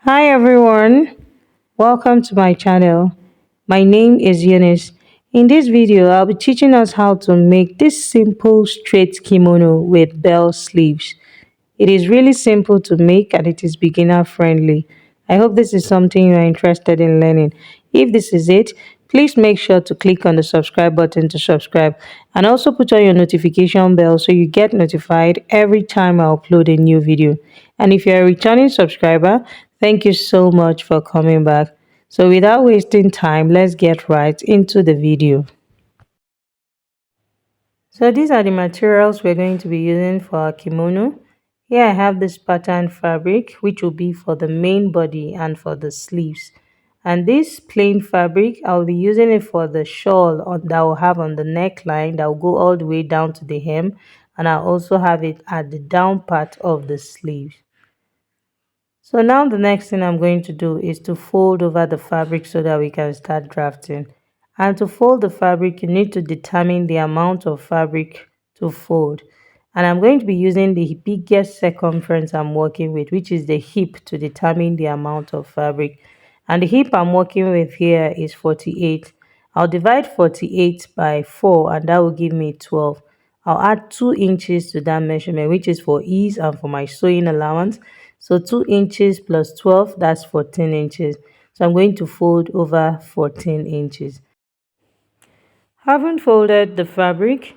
Hi everyone, welcome to my channel. My name is Eunice. In this video, I'll be teaching us how to make this simple straight kimono with bell sleeves. It is really simple to make and it is beginner friendly. I hope this is something you are interested in learning. If this is it, please make sure to click on the subscribe button to subscribe and also put on your notification bell so you get notified every time I upload a new video. And if you're a returning subscriber, thank you so much for coming back. So without wasting time, let's get right into the video. So these are the materials we're going to be using for our kimono. Here I have this pattern fabric, which will be for the main body and for the sleeves. And this plain fabric, I'll be using it for the shawl that I'll have on the neckline that will go all the way down to the hem. And I'll also have it at the down part of the sleeve. So now the next thing I'm going to do is to fold over the fabric so that we can start drafting. And to fold the fabric, you need to determine the amount of fabric to fold. And I'm going to be using the biggest circumference I'm working with, which is the hip, to determine the amount of fabric. And the hip I'm working with here is 48. I'll divide 48 by 4 and that will give me 12. I'll add 2 inches to that measurement, which is for ease and for my sewing allowance. So 2 inches plus 12, that's 14 inches. So I'm going to fold over 14 inches. Having folded the fabric,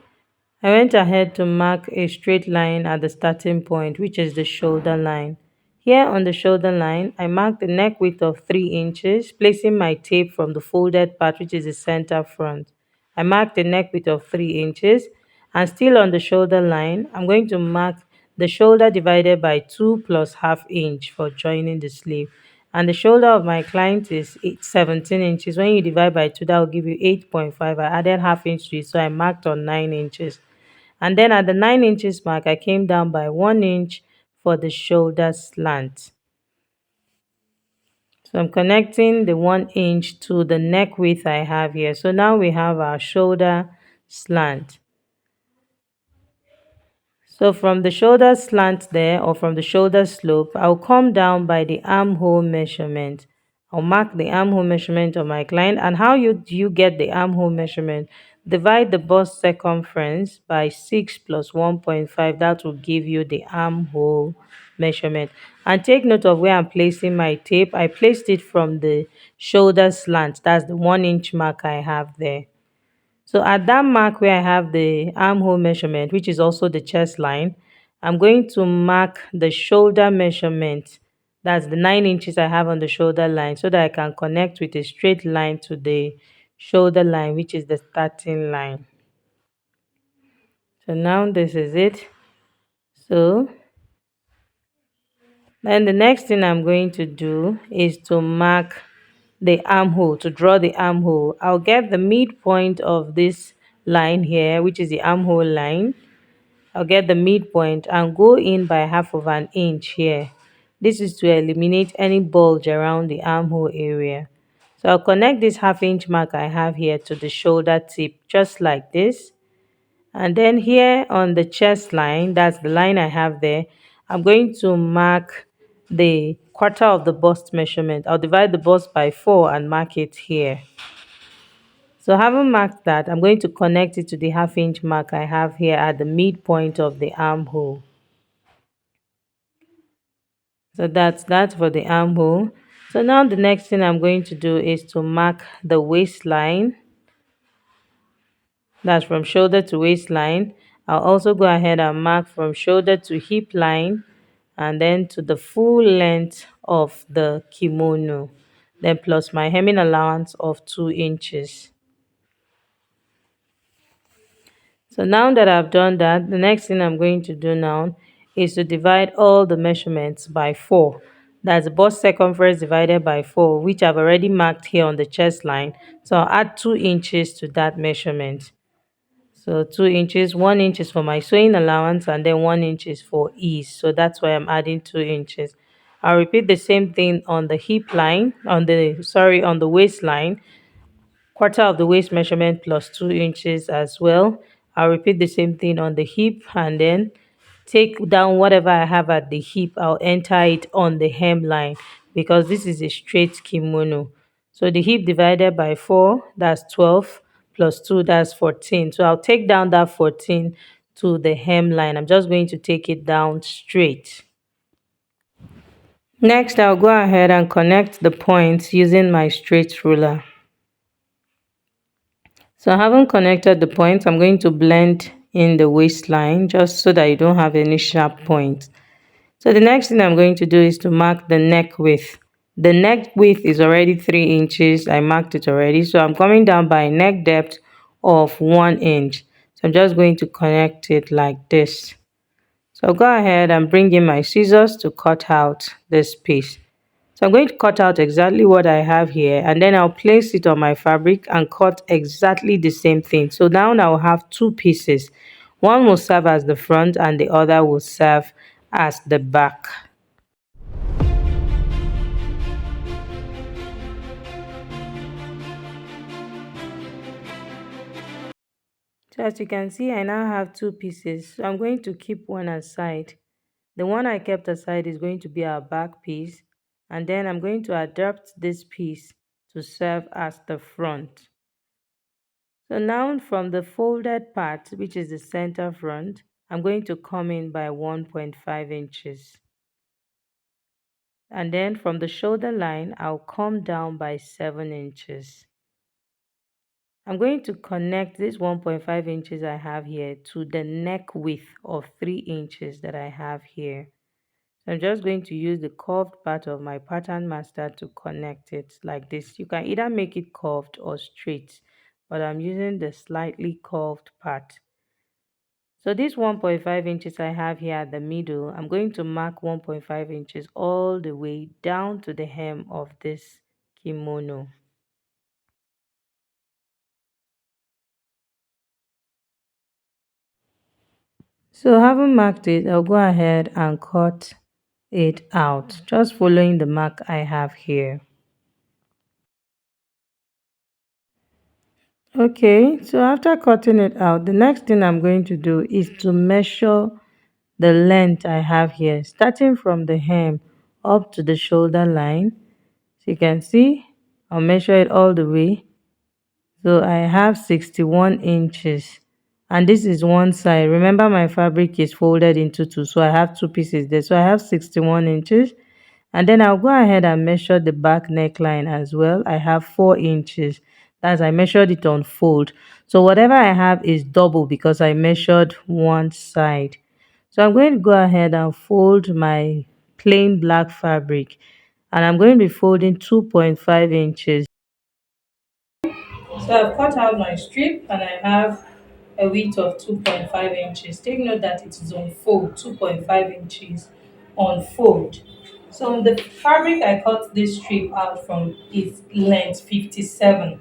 I went ahead to mark a straight line at the starting point, which is the shoulder line. Here on the shoulder line, I marked the neck width of 3 inches, placing my tape from the folded part, which is the center front. I marked the neck width of 3 inches, and still on the shoulder line, I'm going to mark the shoulder divided by 2 plus half inch for joining the sleeve. And the shoulder of my client is 17 inches. When you divide by 2, that will give you 8.5. I added half inch to it, so I marked on 9 inches. And then at the 9 inches mark, I came down by 1 inch for the shoulder slant. So I'm connecting the 1 inch to the neck width I have here. So now we have our shoulder slant. So from the shoulder slant there, or from the shoulder slope, I'll come down by the armhole measurement. I'll mark the armhole measurement of my client. And how do you get the armhole measurement? Divide the bust circumference by 6 plus 1.5. That will give you the armhole measurement. And take note of where I'm placing my tape. I placed it from the shoulder slant. That's the 1 inch mark I have there. So at that mark where I have the armhole measurement, which is also the chest line, I'm going to mark the shoulder measurement. That's the 9 inches I have on the shoulder line, so that I can connect with a straight line to the shoulder line, which is the starting line. So now this is it. So then the next thing I'm going to do is to mark the armhole, to draw the armhole. I'll get the midpoint of this line here, which is the armhole line. I'll get the midpoint and go in by half of an inch here. This is to eliminate any bulge around the armhole area. So I'll connect this half inch mark I have here to the shoulder tip, just like this. And then here on the chest line, that's the line I have there, I'm going to mark the quarter of the bust measurement. I'll divide the bust by 4 and mark it here. So having marked that, I'm going to connect it to the half inch mark I have here at the midpoint of the armhole. So that's that for the armhole. So now the next thing I'm going to do is to mark the waistline. That's from shoulder to waistline. I'll also go ahead and mark from shoulder to hip line and then to the full length of the kimono. Then plus my hemming allowance of 2 inches. So now that I've done that, the next thing I'm going to do now is to divide all the measurements by 4. That's the bust circumference divided by 4, which I've already marked here on the chest line. So I'll add 2 inches to that measurement. So 2 inches, 1 inch is for my sewing allowance, and then 1 inch is for ease. So that's why I'm adding 2 inches. I'll repeat the same thing on the hip line, on the waistline. Quarter of the waist measurement plus 2 inches as well. I'll repeat the same thing on the hip and then take down whatever I have at the hip, I'll enter it on the hemline because this is a straight kimono. So the hip divided by 4, that's 12, plus 2, that's 14. So I'll take down that 14 to the hemline. I'm just going to take it down straight. Next, I'll go ahead and connect the points using my straight ruler. So having connected the points, I'm going to blend in the waistline just so that you don't have any sharp points. So the next thing I'm going to do is to mark the neck width. The neck width is already 3 inches. I marked it already. So I'm coming down by a neck depth of 1 inch. So I'm just going to connect it like this. So I'll go ahead and bring in my scissors to cut out this piece. So I'm going to cut out exactly what I have here, and then I'll place it on my fabric and cut exactly the same thing. So now I'll have two pieces. One will serve as the front and the other will serve as the back. So as you can see, I now have two pieces. So I'm going to keep one aside. The one I kept aside is going to be our back piece, and then I'm going to adapt this piece to serve as the front. So now from the folded part, which is the center front, I'm going to come in by 1.5 inches. And then from the shoulder line, I'll come down by 7 inches. I'm going to connect this 1.5 inches I have here to the neck width of 3 inches that I have here. So I'm just going to use the curved part of my pattern master to connect it like this. You can either make it curved or straight, but I'm using the slightly curved part. So this 1.5 inches I have here at the middle, I'm going to mark 1.5 inches all the way down to the hem of this kimono. So having marked it, I'll go ahead and cut it out, just following the mark I have here. Okay, so after cutting it out, the next thing I'm going to do is to measure the length I have here, starting from the hem up to the shoulder line. So you can see, I'll measure it all the way. So I have 61 inches, and this is one side. Remember, my fabric is folded into two, so I have two pieces there. So I have 61 inches, and then I'll go ahead and measure the back neckline as well. I have 4 inches. That's, I measured it on fold. So whatever I have is double because I measured one side. So I'm going to go ahead and fold my plain black fabric, and I'm going to be folding 2.5 inches. So I've cut out my strip and I have a width of 2.5 inches. Take note that it is on fold, 2.5 inches on fold. So the fabric I cut this strip out from is length 57.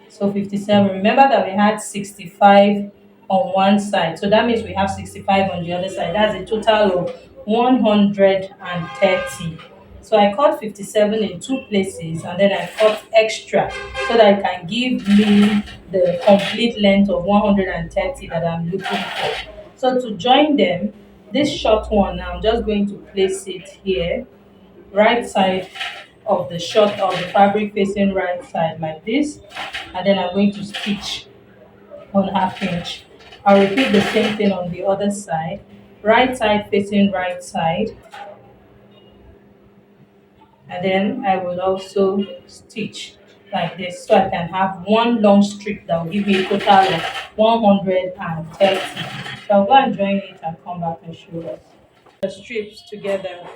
So 57. Remember that we had 65 on one side. So that means we have 65 on the other side. That's a total of 130. So I cut 57 in two places and then I cut extra so that it can give me the complete length of 130 that I'm looking for. So to join them, this short one, I'm just going to place it here, right side of the short of the fabric facing right side like this, and then I'm going to stitch on half inch. I'll repeat the same thing on the other side, right side facing right side, and then I will also stitch like this so I can have one long strip that will give me a total of 130. So I'll go and join it and come back and show us the strips together.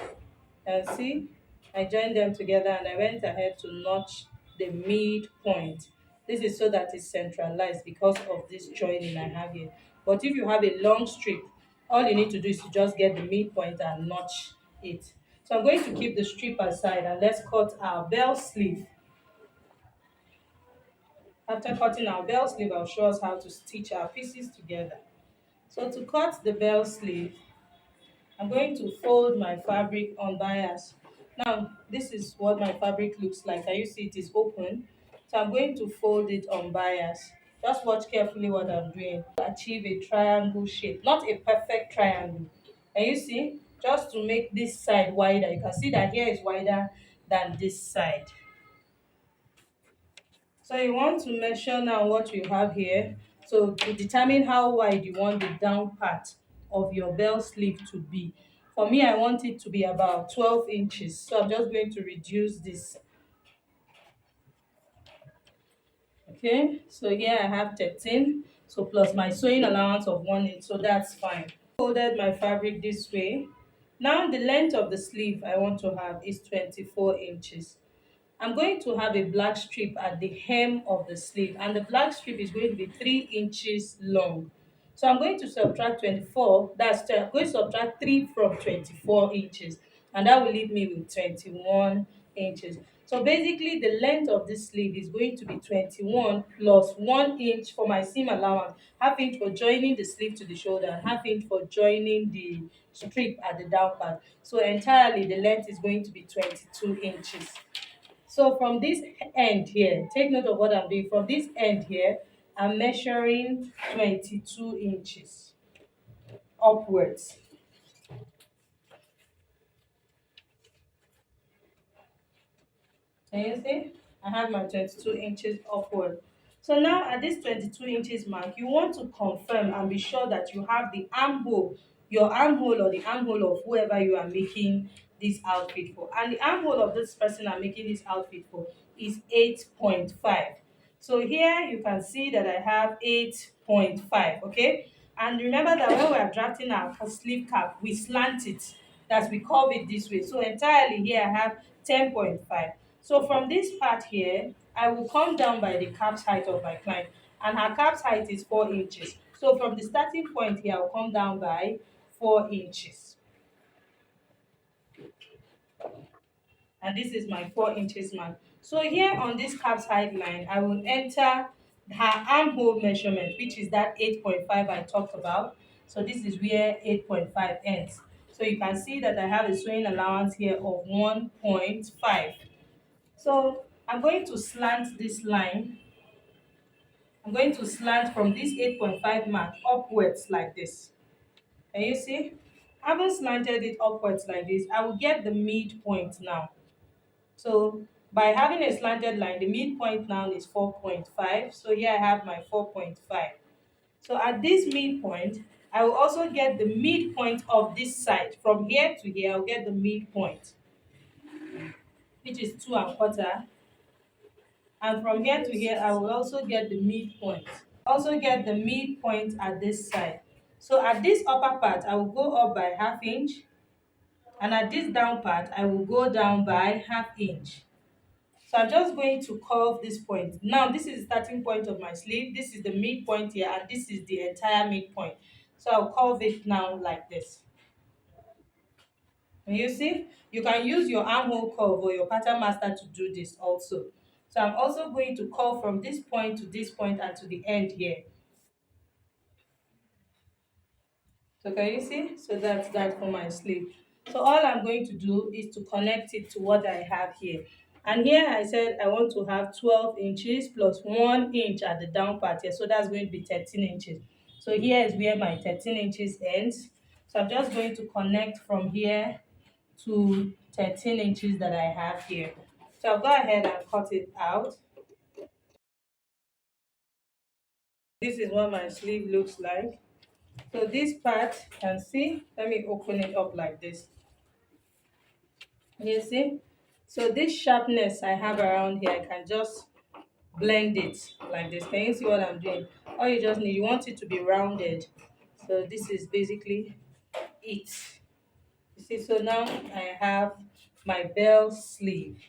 And see, I joined them together and I went ahead to notch the midpoint. This is so that it's centralized because of this joining I have here. But if you have a long strip, all you need to do is to just get the midpoint and notch it. So I'm going to keep the strip aside and let's cut our bell sleeve. After cutting our bell sleeve, I'll show us how to stitch our pieces together. So to cut the bell sleeve, I'm going to fold my fabric on bias. Now, this is what my fabric looks like. Can you see it is open? So I'm going to fold it on bias. Just watch carefully what I'm doing to achieve a triangle shape, not a perfect triangle, Can you see? Just to make this side wider. You can see that here is wider than this side. So you want to measure now what you have here. So to determine how wide you want the down part of your bell sleeve to be. For me, I want it to be about 12 inches. So I'm just going to reduce this. Okay, so here I have 13. So plus my sewing allowance of 1 inch. So that's fine. Folded my fabric this way. Now the length of the sleeve I want to have is 24 inches. I'm going to have a black strip at the hem of the sleeve, and the black strip is going to be 3 inches long. So I'm going to subtract 24, I'm going to subtract 3 from 24 inches, and that will leave me with 21 inches. So basically the length of this sleeve is going to be 21 plus 1 inch for my seam allowance, half inch for joining the sleeve to the shoulder, and half inch for joining the strip at the down part. So entirely the length is going to be 22 inches. So from this end here, take note of what I'm doing. From this end here, I'm measuring 22 inches upwards. Can you see? I have my 22 inches upward. So now at this 22 inches mark, you want to confirm and be sure that you have the armhole, your armhole or the armhole of whoever you are making this outfit for. And the armhole of this person I'm making this outfit for is 8.5. So here you can see that I have 8.5, okay? And remember that when we are drafting our sleeve cap, we slant it, that we curve it this way. So entirely here I have 10.5. So from this part here, I will come down by the cap's height of my client, and her cap's height is 4 inches. So from the starting point here, I'll come down by 4 inches. And this is my 4 inches mark. So here on this cap's height line, I will enter her armhole measurement, which is that 8.5 I talked about. So this is where 8.5 ends. So you can see that I have a sewing allowance here of 1.5. So I'm going to slant this line. I'm going to slant from this 8.5 mark upwards like this. Can you see? Having slanted it upwards like this, I will get the midpoint now. So by having a slanted line, the midpoint now is 4.5. So here I have my 4.5. So at this midpoint, I will also get the midpoint of this side. From here to here, I'll get the midpoint, which is 2.25. And from here to here, I will also get the midpoint. Also get the midpoint at this side. So at this upper part, I will go up by half inch. And at this down part, I will go down by half inch. So I'm just going to curve this point. Now, this is the starting point of my sleeve. This is the midpoint here, and this is the entire midpoint. So I'll curve it now like this. And you see, you can use your armhole curve or your pattern master to do this also. So I'm also going to curve from this point to this point and to the end here. So can you see? So that's that for my sleeve. So all I'm going to do is to connect it to what I have here. And here I said I want to have 12 inches plus 1 inch at the down part here. So that's going to be 13 inches. So here is where my 13 inches ends. So I'm just going to connect from here to 13 inches that I have here. So I'll go ahead and cut it out. This is what my sleeve looks like. So this part, you can see, let me open it up like this. You see? So this sharpness I have around here, I can just blend it like this. Can you see what I'm doing? All you just need, you want it to be rounded. So this is basically it. You see, so now I have my bell sleeve.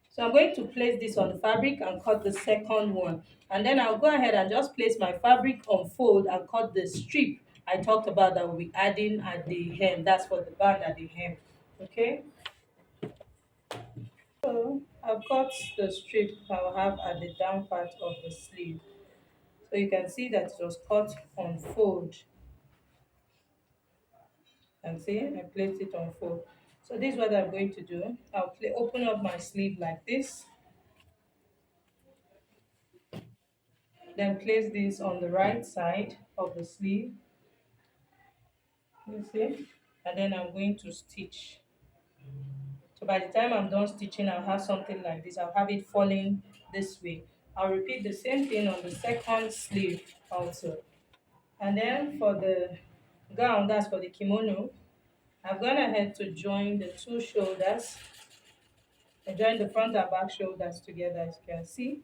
So I'm going to place this on the fabric and cut the second one. And then I'll go ahead and just place my fabric on fold and cut the strip I talked about that we'll be adding at the hem. That's for the band at the hem. Okay? So I've cut the strip I'll have at the down part of the sleeve. So you can see that it was cut on fold. And see, I placed it on fold. So this is what I'm going to do. Open up my sleeve like this. Then place this on the right side of the sleeve. You see? And then I'm going to stitch. So by the time I'm done stitching, I'll have something like this. I'll have it falling this way. I'll repeat the same thing on the second sleeve also. And then for the gown, that's for the kimono, I've gone ahead to join the two shoulders. I joined the front and back shoulders together, as you can see.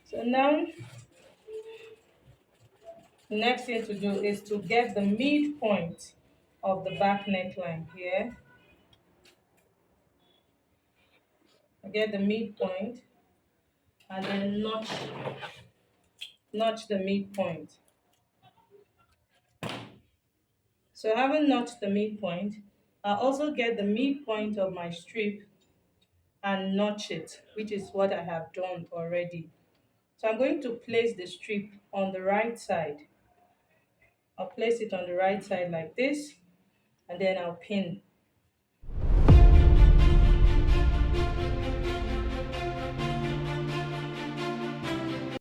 So now, the next thing to do is to get the midpoint of the back neckline here. I get the midpoint and then notch the midpoint. So having notched the midpoint, I also get the midpoint of my strip and notch it, which is what I have done already. So I'm going to place the strip on the right side. I'll place it on the right side like this, and then I'll pin.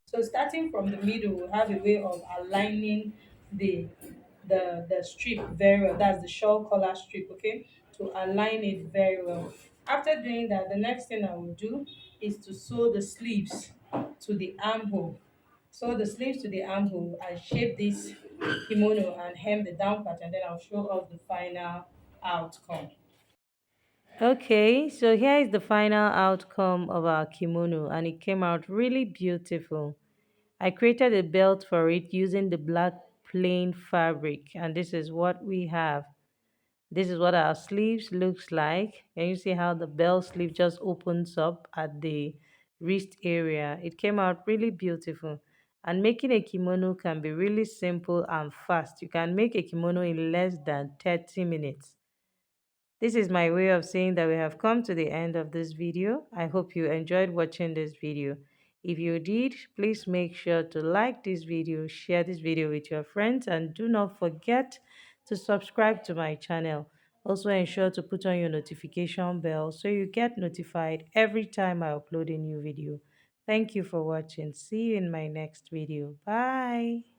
So starting from the middle, we have a way of aligning the the strip very well. That's the shawl collar strip, okay? To align it very well. After doing that, the next thing I will do is to sew the sleeves to the armhole. Sew the sleeves to the armhole and shape this kimono and hem the down part, and then I'll show off the final outcome. Okay, so here is the final outcome of our kimono, and it came out really beautiful. I created a belt for it using the black plain fabric, and this is what we have. This is what our sleeves looks like. Can you see how the belt sleeve just opens up at the wrist area? It came out really beautiful. And making a kimono can be really simple and fast. You can make a kimono in less than 30 minutes. This is my way of saying that we have come to the end of this video. I hope you enjoyed watching this video. If you did, please make sure to like this video, share this video with your friends, and do not forget to subscribe to my channel. Also ensure to put on your notification bell so you get notified every time I upload a new video. Thank you for watching. See you in my next video. Bye.